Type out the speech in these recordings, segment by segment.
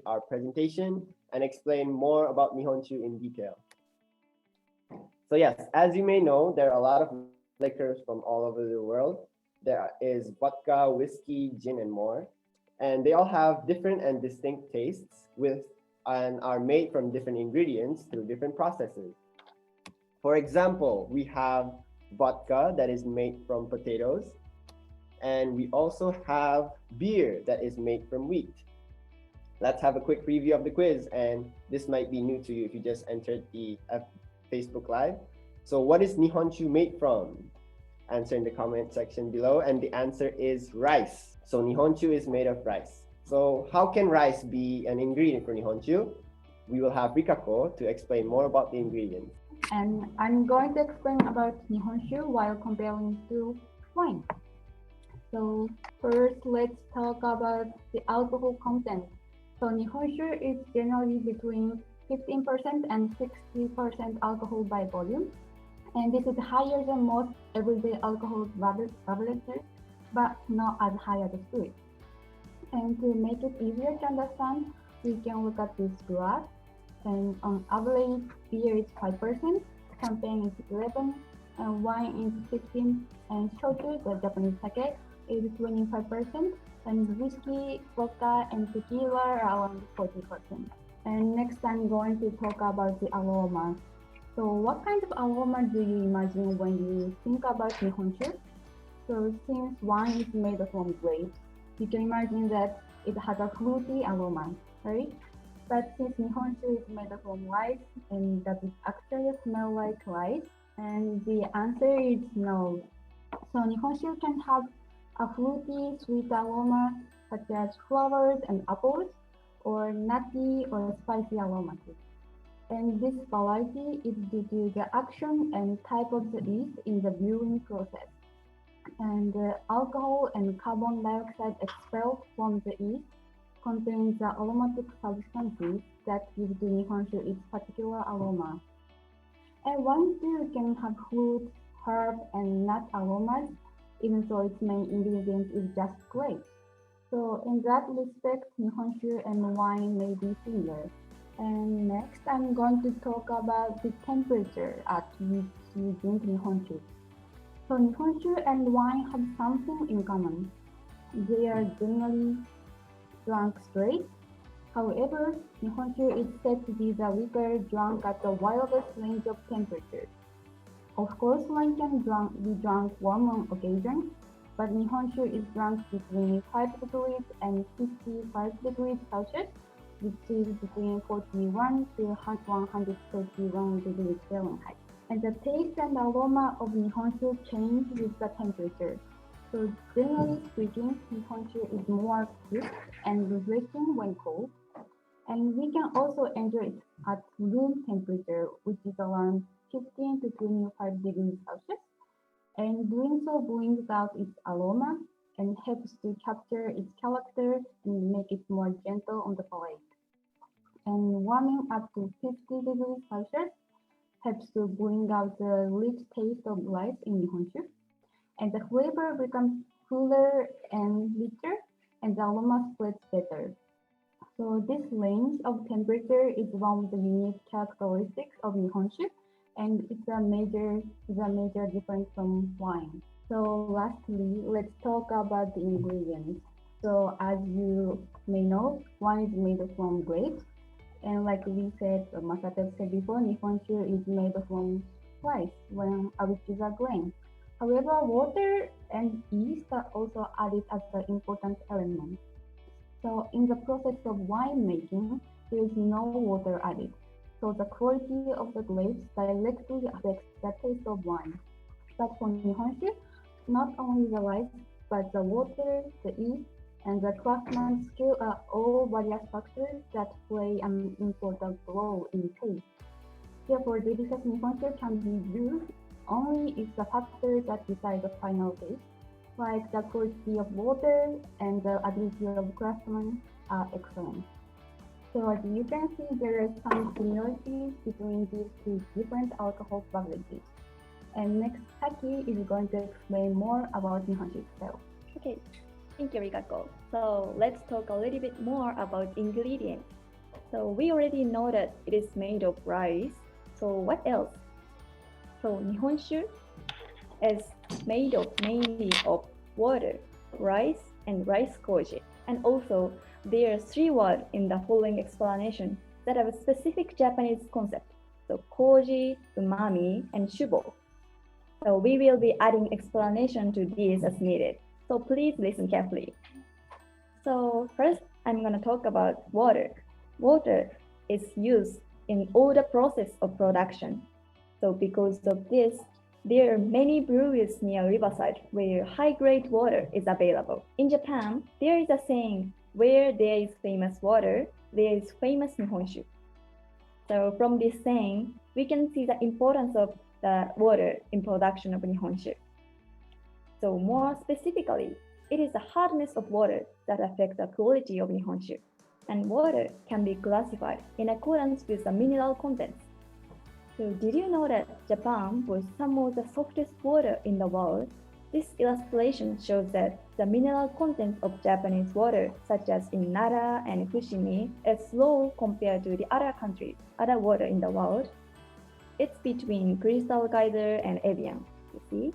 our presentation and explain more about Nihonshu in detail. So yes, as you may know, there are a lot of liquors from all over the world. There is vodka, whiskey, gin, and more. And they all have different and distinct tastes and are made from different ingredients through different processes. For example, we have vodka that is made from potatoes, and we also have beer that is made from wheat. Let's have a quick preview of the quiz, and this might be new to you if you just entered the Facebook Live. So what is Nihonshu made from? Answer in the comment section below, and the answer is rice. So Nihonshu is made of rice. So how can rice be an ingredient for Nihonshu? We will have Rikako to explain more about the ingredients. And I'm going to explain about Nihonshu while comparing to wine. So first, let's talk about the alcohol content. So Nihonshu is generally between 15% and 60% alcohol by volume. And this is higher than most everyday alcohol beverages, but not as high as spirit. And to make it easier to understand, we can look at this graph. And on average, beer is 5%, champagne is 11%, and wine is 16%, and shochu, the Japanese sake, is 25%, and whiskey, vodka, and tequila are around 40%. And next, I'm going to talk about the aroma. So what kind of aroma do you imagine when you think about Nihonshu? So since wine is made from grapes, you can imagine that it has a fruity aroma, right? But since Nihonshu is made from rice, and does it actually smell like rice? And the answer is no. So Nihonshu can have a fruity, sweet aroma such as flowers and apples, or nutty or spicy aroma too. And this variety is due to the action and type of the yeast in the brewing process. And the alcohol and carbon dioxide expelled from the yeast contains the aromatic substances that give to Nihonshu its particular aroma. And wine too can have fruit, herb, and nut aromas, even though its main ingredient is just grape. So in that respect, Nihonshu and wine may be similar. And next, I'm going to talk about the temperature at which you drink Nihonshu. So Nihonshu and wine have something in common. They are generally drunk straight. However, Nihonshu is said to be the liquor drunk at the wildest range of temperatures. Of course, wine can be drunk warm on occasion, but Nihonshu is drunk between 5 degrees and 55 degrees Celsius, which is between 41 to 131 degrees Fahrenheit. And the taste and aroma of Nihonshu change with the temperature. So generally speaking, Nihonshu is more crisp and refreshing when cold. And we can also enjoy it at room temperature, which is around 15 to 25 degrees Celsius. And doing so brings out its aroma and helps to capture its character and make it more gentle on the palate. And warming up to 50 degrees Celsius helps to bring out the rich taste of rice in Nihonshu. And the flavor becomes fuller and richer, and the aroma spreads better. So this range of temperature is one of the unique characteristics of Nihonshu, and it's a major difference from wine. So lastly, let's talk about the ingredients. So as you may know, wine is made from grapes. And like we said, Masato said before, Nihonshu is made from rice, which is a grain. However, water and yeast are also added as an important element. So in the process of wine making, there is no water added. So the quality of the grapes directly affects the taste of wine. But for Nihonshu, not only the rice, but the water, the yeast, and the craftsman's skill are all various factors that play an important role in taste. Therefore, delicious Nihonshu can be brewed only if the factors that decide the final taste, like the quality of water and the ability of craftsmen, are excellent. So as you can see, there are some similarities between these two different alcohol beverages. And next, Taki is going to explain more about Nihonshu itself. Okay, thank you, Rikako. So let's talk a little bit more about ingredients. So we already know that it is made of rice. So what else? So Nihonshu is made of mainly of water, rice, and rice koji. And also, there are 3 words in the following explanation that have a specific Japanese concept. So koji, umami, and shubo. So we will be adding explanation to these as needed. So please listen carefully. So first, I'm going to talk about water. Water is used in all the process of production. So because of this, there are many breweries near riverside where high-grade water is available. In Japan, there is a saying, where there is famous water, there is famous Nihonshu. So from this saying, we can see the importance of the water in production of Nihonshu. So more specifically, it is the hardness of water that affects the quality of Nihonshu. And water can be classified in accordance with the mineral contents. So did you know that Japan was some of the softest water in the world? This illustration shows that the mineral content of Japanese water, such as in Nara and Fushimi, is low compared to the other countries, other water in the world. It's between Crystal Geyser and Evian, you see?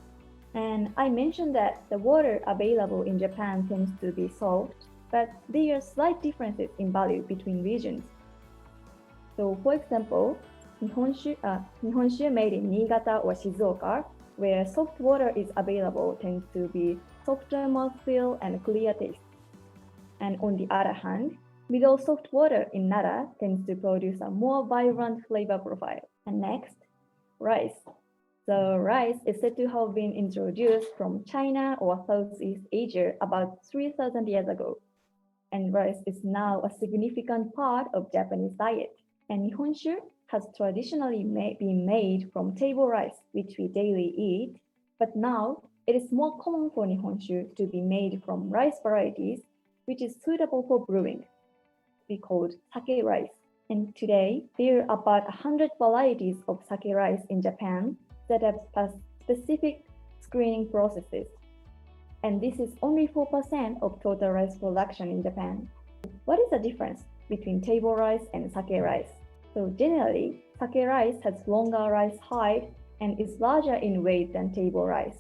And I mentioned that the water available in Japan tends to be soft, but there are slight differences in value between regions. So for example, Nihonshu made in Niigata or Shizuoka, where soft water is available, tends to be softer mouthfeel and clear taste. And on the other hand, middle soft water in Nara tends to produce a more vibrant flavor profile. And next, rice. So rice is said to have been introduced from China or Southeast Asia about 3,000 years ago. And rice is now a significant part of Japanese diet. And Nihonshu has traditionally been made from table rice, which we daily eat, but now it is more common for Nihonshu to be made from rice varieties, which is suitable for brewing. We call it sake rice. And today, there are about 100 varieties of sake rice in Japan that have passed specific screening processes. And this is only 4% of total rice production in Japan. What is the difference between table rice and sake rice? So generally, sake rice has longer rice height and is larger in weight than table rice.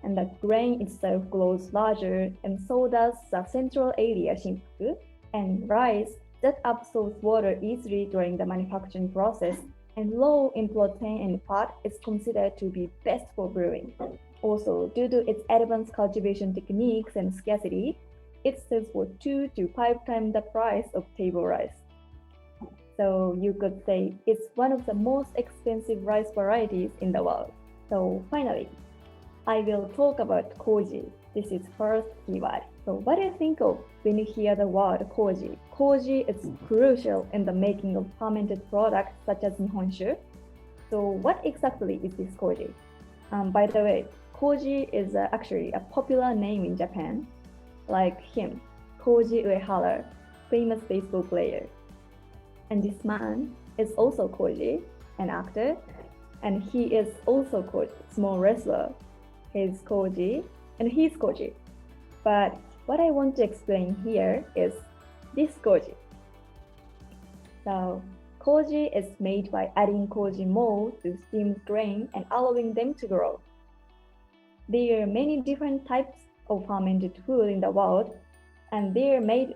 And the grain itself grows larger, and so does the central area shinfuku. And rice that absorbs water easily during the manufacturing process and low in protein and fat is considered to be best for brewing. Also, due to its advanced cultivation techniques and scarcity, it sells for 2 to 5 times the price of table rice. So you could say it's one of the most expensive rice varieties in the world. So finally, I will talk about Koji. This is first keyword. So what do you think of when you hear the word Koji? Koji is crucial in the making of fermented products such as Nihonshu. So what exactly is this Koji? By the way, Koji is actually a popular name in Japan, like him, Koji Uehara, famous baseball player. And this man is also Koji, an actor, and he is also Koji, small wrestler. He's Koji, and he's Koji. But what I want to explain here is this Koji. So Koji is made by adding Koji mold to steamed grain and allowing them to grow. There are many different types of fermented food in the world, and they are made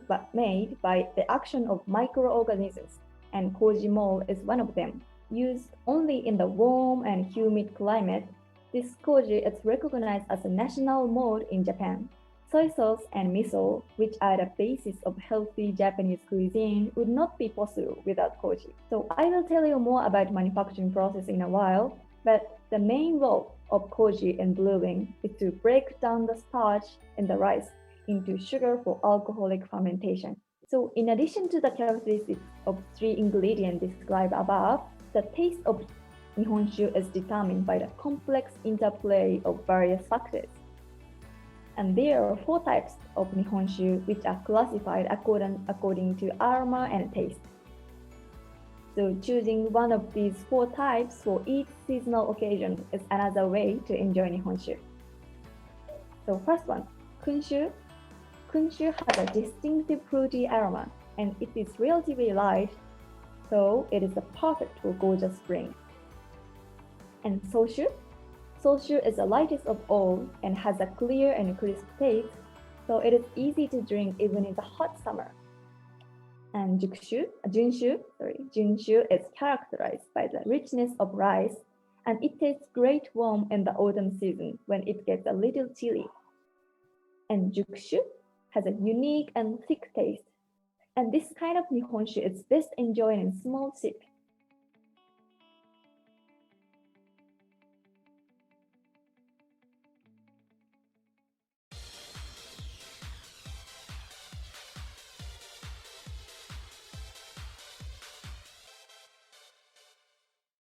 by the action of microorganisms, and Koji mold is one of them. Used only in the warm and humid climate, this Koji is recognized as a national mold in Japan. Soy sauce and miso, which are the basis of healthy Japanese cuisine, would not be possible without Koji. So I will tell you more about manufacturing process in a while, but the main role of Koji in brewing is to break down the starch in the rice into sugar for alcoholic fermentation. So in addition to the characteristics of 3 ingredients described above, the taste of Nihonshu is determined by the complex interplay of various factors. And there are 4 types of Nihonshu which are classified according to aroma and taste. So choosing one of these 4 types for each seasonal occasion is another way to enjoy Nihonshu. So first one, Kunchu. Kunchu has a distinctive fruity aroma and it is relatively light, so it is perfect for gorgeous spring. And soju? Soju is the lightest of all and has a clear and crisp taste, so it is easy to drink even in the hot summer. And junshu is characterized by the richness of rice, and it tastes great warm in the autumn season when it gets a little chilly. And jukshu has a unique and thick taste, and this kind of Nihonshu is best enjoyed in small sip